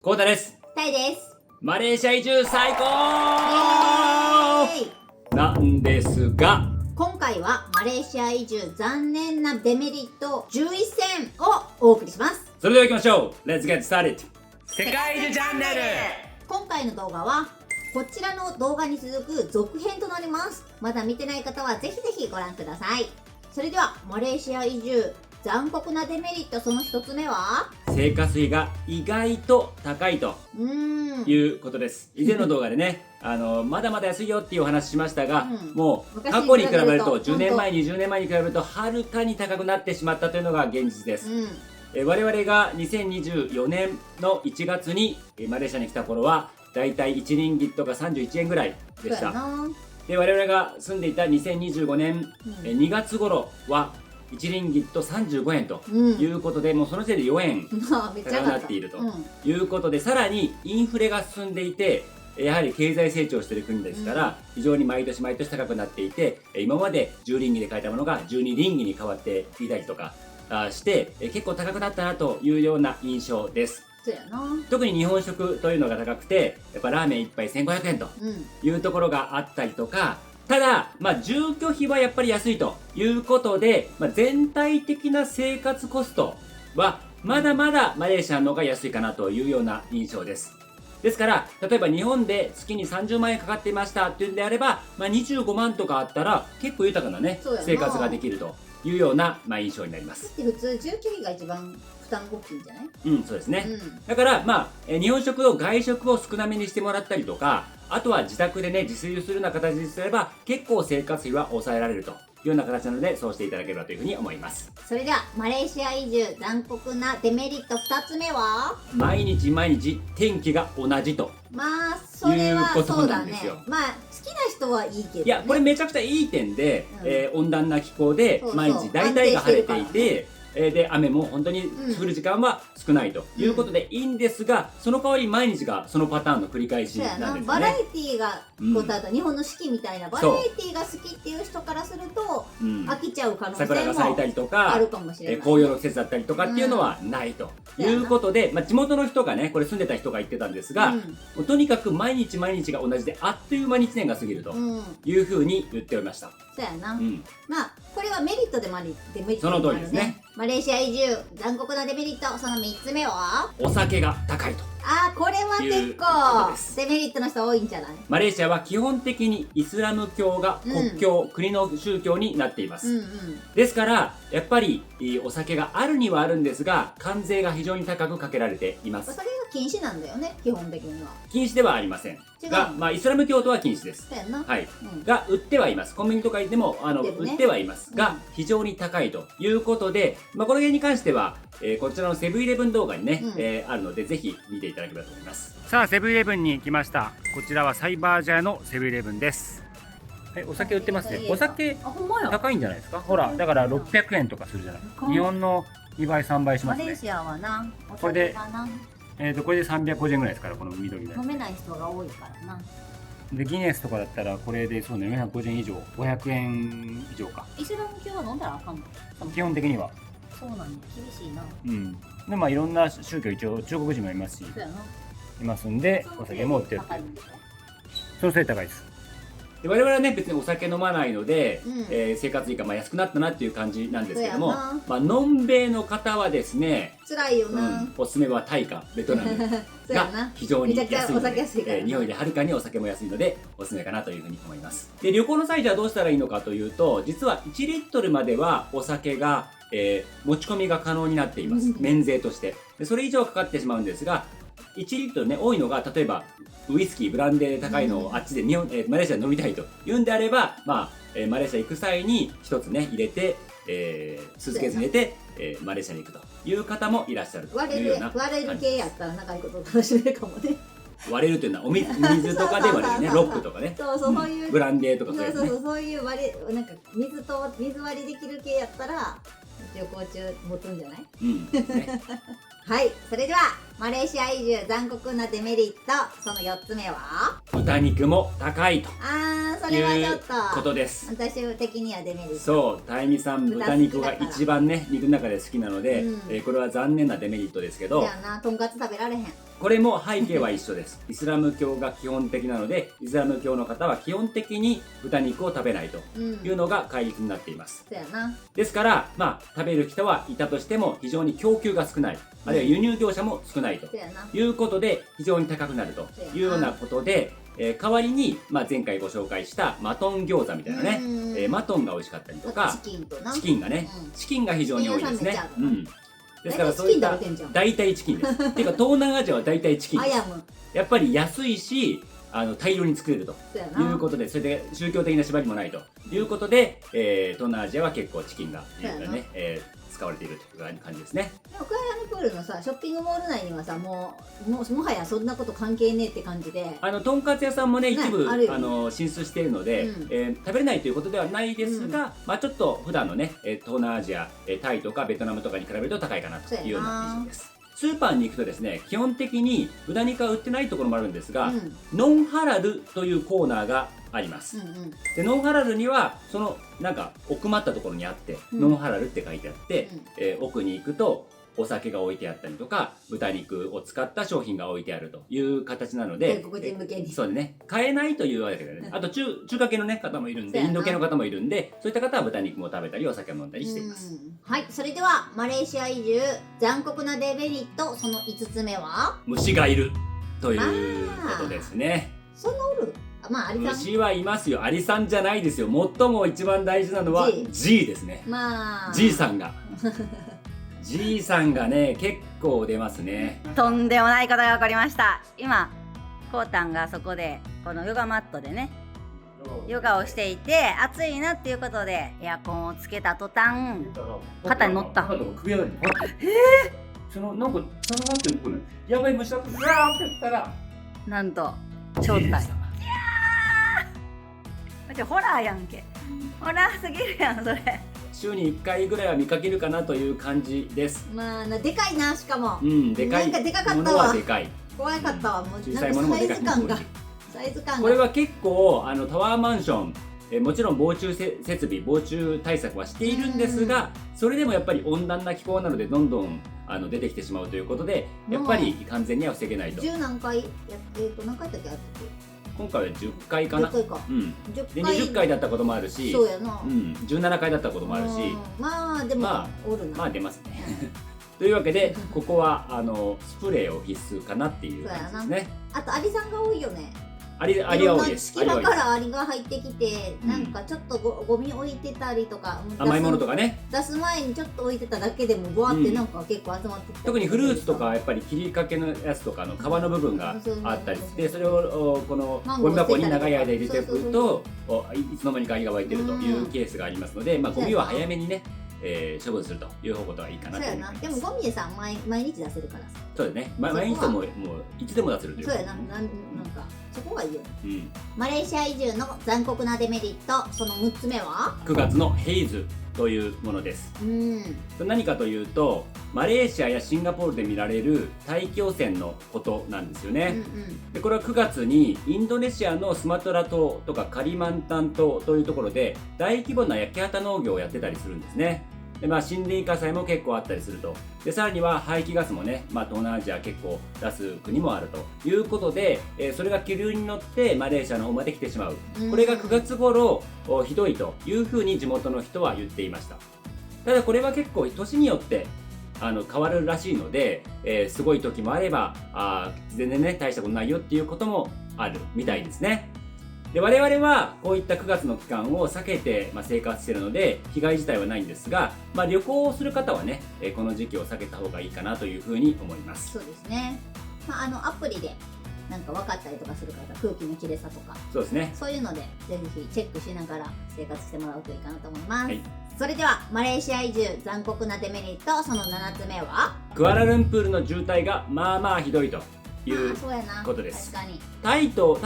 コウタです。タイです。マレーシア移住最高イエーイなんですが、今回はマレーシア移住残念なデメリット11選をお送りします。それでは行きましょう。 Let's get started。 世界移住チャンネル。今回の動画はこちらの動画に続く続編となります。まだ見てない方はぜひぜひご覧ください。それではマレーシア移住残酷なデメリットその一つ目は生活費が意外と高いということです。以前の動画でねまだまだ安いよっていうお話しましたが、もう過去に比べると10年前20年前に比べるとはるかに高くなってしまったというのが現実です。我々が2024年の1月にマレーシアに来た頃はだいたい1リンギットが31円ぐらいでした。で我々が住んでいた2025年2月頃は1リンギット35円ということで、もうその時点で4円高くなっているということで、さらにインフレが進んでいて、やはり経済成長している国ですから、非常に毎年毎年高くなっていて、今まで10リンギで買えたものが12リンギに変わっていたりとかして、結構高くなったなというような印象です。特に日本食というのが高くて、やっぱラーメン1杯1500円というところがあったりとか、ただ、住居費はやっぱり安いということで、全体的な生活コストはまだまだマレーシアの方が安いかなというような印象です。ですから、例えば日本で月に30万円かかっていましたっていうんであれば、25万とかあったら結構豊かなね、生活ができるというような、印象になります。普通、住居費が一番負担大きいんじゃない？そうですね。だから、日本食の外食を少なめにしてもらったりとか、あとは自宅でね、自炊をするような形にすれば、結構生活費は抑えられるというような形なので、そうしていただければというふうに思います。それでは、マレーシア移住残酷なデメリット2つ目は毎日毎日天気が同じと。それはそうだね。好きな人はいいけどね。いや、これめちゃくちゃいい点で、温暖な気候で、毎日大体が晴れていて、で雨も本当に降る時間は少ないということでいいんですが、その代わり毎日がそのパターンの繰り返しなんですね。バラエティーが日本の四季みたいなバラエティーが好きっていう人からすると飽きちゃう可能性も桜が咲いたりとかあるかもしれない。紅葉の季節だったりとかっていうのはないということで、地元の人がね、これ住んでた人が言ってたんですが、とにかく毎日毎日が同じであっという間に1年が過ぎるというふうに言っておりました。そうやな。これはメリットでもありデメリットでもあるね。その通りですね。マレーシア移住残酷なデメリットその3つ目はお酒が高いと。これは結構デメリットの人多いんじゃない？マレーシアは基本的にイスラム教が国教、国の宗教になっています。ですからやっぱりお酒があるにはあるんですが、関税が非常に高くかけられています。それが禁止なんだよね、基本的には。禁止ではありませんが、イスラム教徒は禁止です。はい、が売ってはいます。コンビニとかでも売ってはいますが、非常に高いということで、この辺に関してはこちらのセブンイレブン動画にね、あるのでぜひ見ていただければと思います。さあ、セブンイレブンに来ました。こちらはサイバージャーのセブンイレブンです。はい、お酒売ってますね。お酒高いんじゃないですか。ほら、だから600円とかするじゃない。日本の2倍3倍しますね。マレーシアはな、これでこれで350円ぐらいですから、この緑のやつ。飲めない人が多いからな。でギネスとかだったらこれでそうね、450円以上、500円以上か。イスラム教は飲んだらあかんの？基本的にはそうなんだ、厳しいな。でいろんな宗教、一応中国人もいますし、いますんで、お酒も売ってる。そのせい高いです。で我々はね、別にお酒飲まないので、生活費が安くなったなっていう感じなんですけども、のんべいの方はですね、辛いよな。おすすめはタイかベトナムが非常に安いので、日本よりはるかにお酒も安いのでおすすめかなというふうに思います。で旅行の際じゃどうしたらいいのかというと、実は1リットルまではお酒が、持ち込みが可能になっています。免税として。でそれ以上かかってしまうんですが、1リットルね、多いのが例えばウイスキー、ブランデー高いのをあっちでマレーシアで飲みたいというんであれば、マレーシア行く際に一つね入れて、スーツケースに入れて、マレーシアに行くという方もいらっしゃるというような。割れる系やったら長いこと楽しめるかもね。割れるというのはお水とかで割れるね。ロックとかね、そういうブランデーとかそういうなんか水割りできる系やったら旅行中持つんじゃない？はい、それではマレーシア移住残酷なデメリットその4つ目は豚肉も高いとそれはちょっとことです。私的にはデメリット。そう、タイミさん豚肉が一番ね、肉の中で好きなので、これは残念なデメリットですけど。いやな、とんかつ食べられへん。これも背景は一緒です。イスラム教が基本的なので、イスラム教の方は基本的に豚肉を食べないというのが戒律になっています。そうやな。ですから、食べる人はいたとしても非常に供給が少ない、あるいは輸入業者も少ないということで非常に高くなるというようなことで、代わりに、前回ご紹介したマトン餃子みたいなね、マトンが美味しかったりとか、チキンがね、チキンが非常に多いですね。ですからそういった大体チキンです。っていうか東南アジアは大体チキンです。やっぱり安いし大量に作れるということで、それで宗教的な縛りもないということで、東南アジアは結構チキンが使われているという感じですね。でもクアラルンプールのさショッピングモール内にはさもはやそんなこと関係ねえって感じで、とんかつ屋さんもね一部進出しているので、食べれないということではないですが、ちょっと普段のね東南アジア、タイとかベトナムとかに比べると高いかなというような印象です。スーパーに行くとですね、基本的に豚肉は売ってないところもあるんですが、ノンハラルというコーナーがあります。でノンハラルにはそのなんか奥まったところにあって、ノンハラルって書いてあって、奥に行くとお酒が置いてあったりとか豚肉を使った商品が置いてあるという形なので、外国人向けにそうね、買えないというわけでね、あと中華系の、ね、方もいるんで、インド系の方もいるんで、そういった方は豚肉も食べたりお酒も飲んだりしています。はい、それではマレーシア移住残酷なデメリットその5つ目は虫がいるということですね。そんなおる？アリさん虫はいますよ。アリさんじゃないですよ。最も一番大事なのは G ですね。G さんがG さんがね結構出ますね。とんでもないことが起こりました。今コウタンがそこでこのヨガマットでねヨガをしていて暑いなっていうことでエアコンをつけた途端肩に乗った。首上がりそのなんかつながってるこれやばい虫だってうわーって言ったらなんと正体ホラーやんけ。ホラーすぎるやんそれ。週に1回ぐらいは見かけるかなという感じです。でかいな、しかもでかいなんかでかかったわ。ものはでかい。怖かったわ。もう小さいものもでかい。サイズ感がこれは結構タワーマンションもちろん防虫設備防虫対策はしているんですが、それでもやっぱり温暖な気候なのでどんどん出てきてしまうということで、やっぱり完全には防げないと。10何回何回だっけあって。今回は10回かな。10回か。で20回だったこともあるし、そうやな。17回だったこともあるし、でもおるな。出ますね。というわけでここはスプレーを必須かなっていう感じですね。あとアリさんが多いよね。アリは多いです。隙間からアリが入ってきて、なんかちょっとゴミ置いてたりとか、甘いものとかね出す前にちょっと置いてただけでもボワってなんか結構集まってきた。特にフルーツとかはやっぱり切りかけのやつとかの皮の部分があったりして、それをこのゴミ箱に長い間入れておくといつの間にかアリが湧いてるというケースがありますので、ゴミは早めにね処分するということはいいかなと思います。でもゴミでさ毎日出せるからさ。そうですね。毎日ともいつでも出せるという。そうやな。なんかそこがいいよ。マレーシア移住の残酷なデメリットその6つ目は9月のヘイズというものです。何かというとマレーシアやシンガポールで見られる大気汚染のことなんですよね。でこれは9月にインドネシアのスマトラ島とかカリマンタン島というところで大規模な焼き畑農業をやってたりするんですね。で森林火災も結構あったりすると。でさらには排気ガスもね、東南アジア結構出す国もあるということで、それが気流に乗ってマレーシアの方まで来てしまう。これが9月頃ひどいというふうに地元の人は言っていました。ただこれは結構年によって変わるらしいので、すごい時もあれば全然ね大したことないよっていうこともあるみたいですね。で我々はこういった9月の期間を避けて、生活しているので被害自体はないんですが、旅行をする方はねこの時期を避けた方がいいかなというふうに思います。そうですね。アプリでなんか分かったりとかするから空気のきれいさとかそうですね。そういうのでぜひチェックしながら生活してもらうといいかなと思います。それではマレーシア移住残酷なデメリットその7つ目はクアラルンプールの渋滞がひどいということです。確かにタ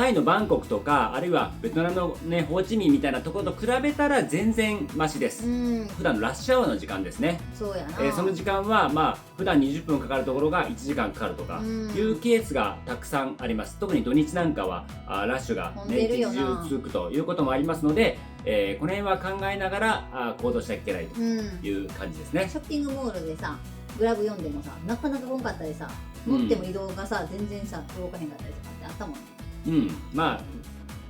イのバンコクとかあるいはベトナムのホーチミンみたいなところと比べたら全然マシです。普段のラッシュアワーの時間ですね。そうやな。その時間は普段20分かかるところが1時間かかるとかいうケースがたくさんあります。特に土日なんかはラッシュが一日中続くということもありますので、この辺は考えながら行動しなきゃいけないという感じですね。ショッピングモールでさグラブ読んでもさなかなか来んかったりさ、持っても移動がさ全然さ動かへんかったりとかってあったもんね。うん、まあ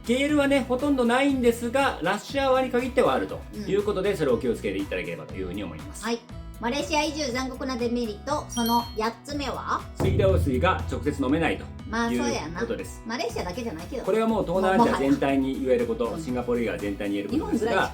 ゲールはねほとんどないんですが、ラッシュアワーに限ってはあるということで、それを気をつけていただければというふうに思います。はい。マレーシア移住残酷なデメリット、その8つ目は水道水が直接飲めないとまあそうやいうな。ことです。マレーシアだけじゃないけど、これはもう東南アジア全体に言えること、うんシンガポール以外全体に言えることです日本ぐらいが、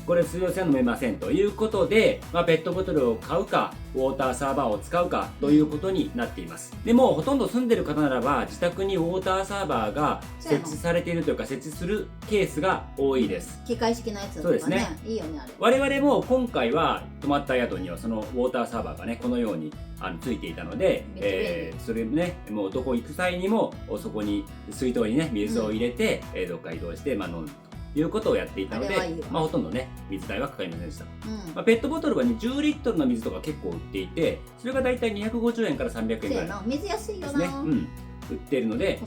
これ水道水は飲めませんということで、ペットボトルを買うかウォーターサーバーを使うかということになっています。でもほとんど住んでる方ならば自宅にウォーターサーバーが設置されているというか設置するケースが多いです。機械式のやつとかそうですね。いいよねあれ。我々も今回は泊まった宿にはそのウォーターサーバーがねこのようについていたので、それねもうどこ行く際にもそこに水筒にね水を入れて、どっか移動して、飲むということをやっていたので、ほとんどね水代はかかりませんでした。ペットボトルはね10リットルの水とか結構売っていて、それがだいたい250円から300円ぐらい水安いよですね。売っているので、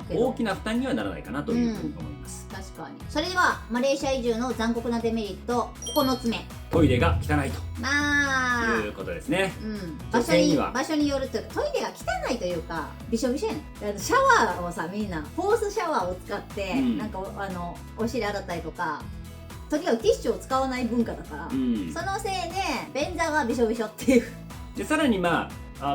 大きな負担にはならないかなというふうに思います。確かに。それではマレーシア移住の残酷なデメリット9つ目。トイレが汚いとまあいうことですね。場所によるというか、トイレが汚いというかびしょびしょやねん。シャワーをさみんなホースシャワーを使って、なんかお尻洗ったりとか、とにかくティッシュを使わない文化だから、そのせいで便座がびしょびしょっていう。でさらに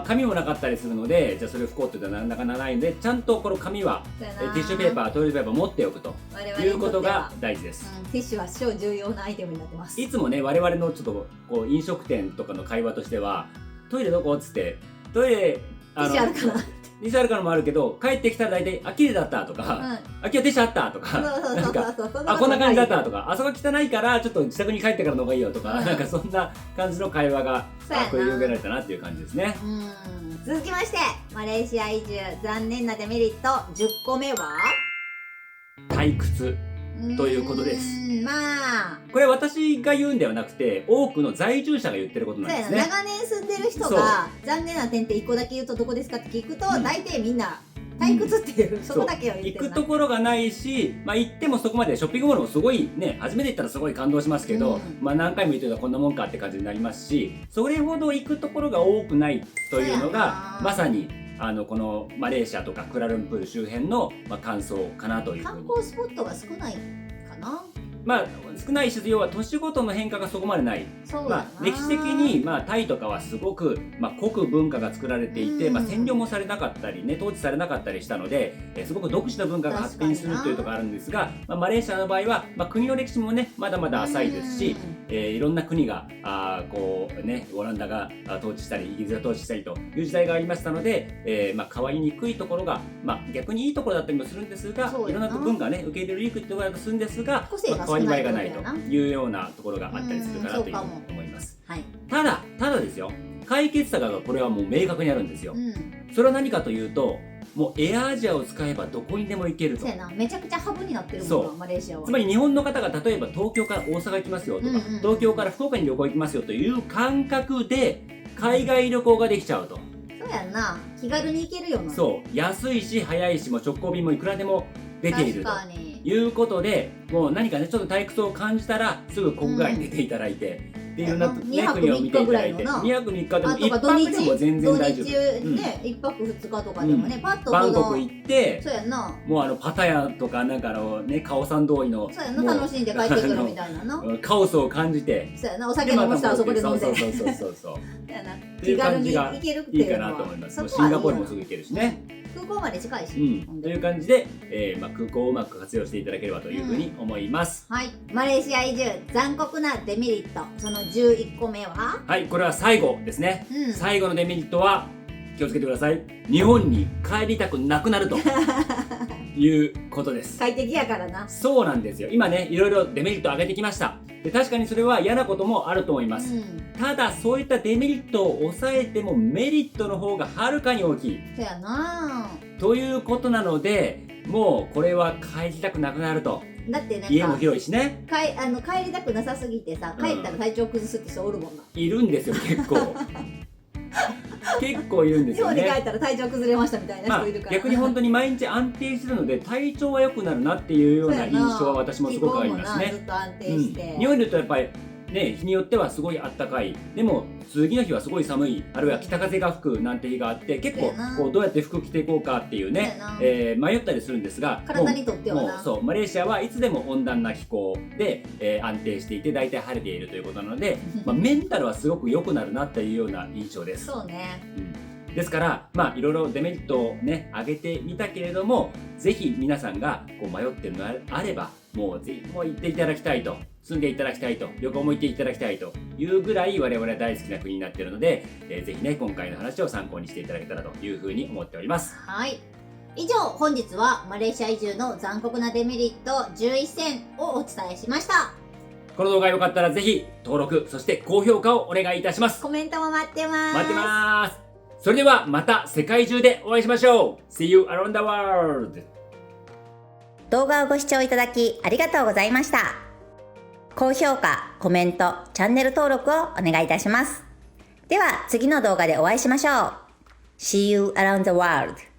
紙もなかったりするので、じゃあそれを拭こうって言ったらなかなかないので、ちゃんとこの紙はティッシュペーパー、トイレットペーパー持っておくということが大事です。ティッシュは超重要なアイテムになってます。いつもね我々のちょっとこう飲食店とかの会話としては、トイレどこっつって、トイレティッシュあるかな、ティッシュあるからもあるけど、帰ってきたら大体綺麗だったとか、今日ティッシュあったとか、なんかこんな感じだったとか、あそこ汚いからちょっと自宅に帰ってからの方がいいよとか、なんかそんな感じの会話が繰り広げられたなっていう感じですね。続きまして、マレーシア移住残念なデメリット10個目は退屈ということです。これは私が言うんではなくて、多くの在住者が言ってることなんですね。長年住んでる人が残念な点って1個だけ言うとどこですかって聞くと、大体みんな退屈っていう、そこだけを言ってる。行くところがないし、行ってもそこまでショッピングモールもすごいね、初めて行ったらすごい感動しますけど、何回も行ってたらこんなもんかって感じになりますし、それほど行くところが多くないというのがまさにこのマレーシアとかクアラルンプール周辺の感想かなというふうに。観光スポットが少ないかな。少ないし、要は都市ごとの変化がそこまでない。歴史的にタイとかはすごく濃く文化が作られていて、占領もされなかったりね、統治されなかったりしたので、すごく独自の文化が発展するというところがあるんですが、マレーシアの場合は、国の歴史もねまだまだ浅いですし、いろんな国がオランダが統治したりイギリスが統治したりという時代がありましたので、変わりにくいところが、逆にいいところだったりもするんですが、いろんな文化がね受け入れるいいところだとするんですが、変わり映えがないというようなところがあったりするかなというふうに思います。ただですよ、解決策がこれはもう明確にあるんですよ。それは何かというと、もうエアアジアを使えばどこにでも行けると。めちゃくちゃハブになってるもんな、マレーシアは。つまり日本の方が例えば東京から大阪行きますよとか、東京から福岡に旅行行きますよという感覚で海外旅行ができちゃうと。そうやんな、気軽に行けるよな。そう、安いし早いし、もう直行便もいくらでも出ているということで、もう何かねちょっと退屈を感じたらすぐ国外に出ていただいて、いろんな国を見ていただいて、2泊3日でも1泊でも全然大丈夫。土日ね、1泊2日とかでもね、パッとバンコク行って、そうやんな、もうパタヤとかなんかカオさん通りの、そうやんな、楽しんで帰ってくるみたいなのカオスを感じて、そうやな、お酒飲む人はそこで飲んで、そう気軽に行けるっていうのはいいかなと思います。シンガポールもすぐ行けるしね、空港まで近いし、という感じで、空港をうまく活用していただければというふうに思います。はい、マレーシア移住残酷なデメリット、その11個目は、はい、これは最後ですね。最後のデメリットは気をつけてください。日本に帰りたくなくなるということです。快適やからな。そうなんですよ。今ねいろいろデメリットを挙げてきました。で確かにそれは嫌なこともあると思います。ただそういったデメリットを抑えてもメリットの方がはるかに大きい。そうやな。ということなので、もうこれは帰りたくなくなると。だってなんか家も広いしね。帰りたくなさすぎてさ、帰ったら体調崩すって人おるもんな。いるんですよ結構。結構いるんですよね。日本に帰ったら体調崩れましたみたいな人いるから、逆に本当に毎日安定してるので体調は良くなるなっていうような印象は私もすごくありますね。ずっと安定して、日本にいるとやっぱりね、日によってはすごいあったかい、でも次の日はすごい寒い、あるいは北風が吹くなんて日があって、結構こうどうやって服着ていこうかっていうね、迷ったりするんですが、体にとってはもうそうマレーシアはいつでも温暖な気候で、安定していて大体晴れているということなので、メンタルはすごく良くなるなっていうような印象です。そうね、ですからいろいろデメリットをね挙げてみたけれども、ぜひ皆さんがこう迷ってるのであれば、もうぜひもう行っていただきたいと、住んでいただきたいと、旅行も行っていただきたいというぐらい我々は大好きな国になっているので、ぜひね今回の話を参考にしていただけたらというふうに思っております。はい、以上本日はマレーシア移住の残酷なデメリット11選をお伝えしました。この動画良かったらぜひ登録、そして高評価をお願いいたします。コメントも待ってます。待ってます。それではまた世界中でお会いしましょう。 See you around the world。 動画をご視聴いただきありがとうございました。高評価、コメント、チャンネル登録をお願いいたします。では次の動画でお会いしましょう。See you around the world。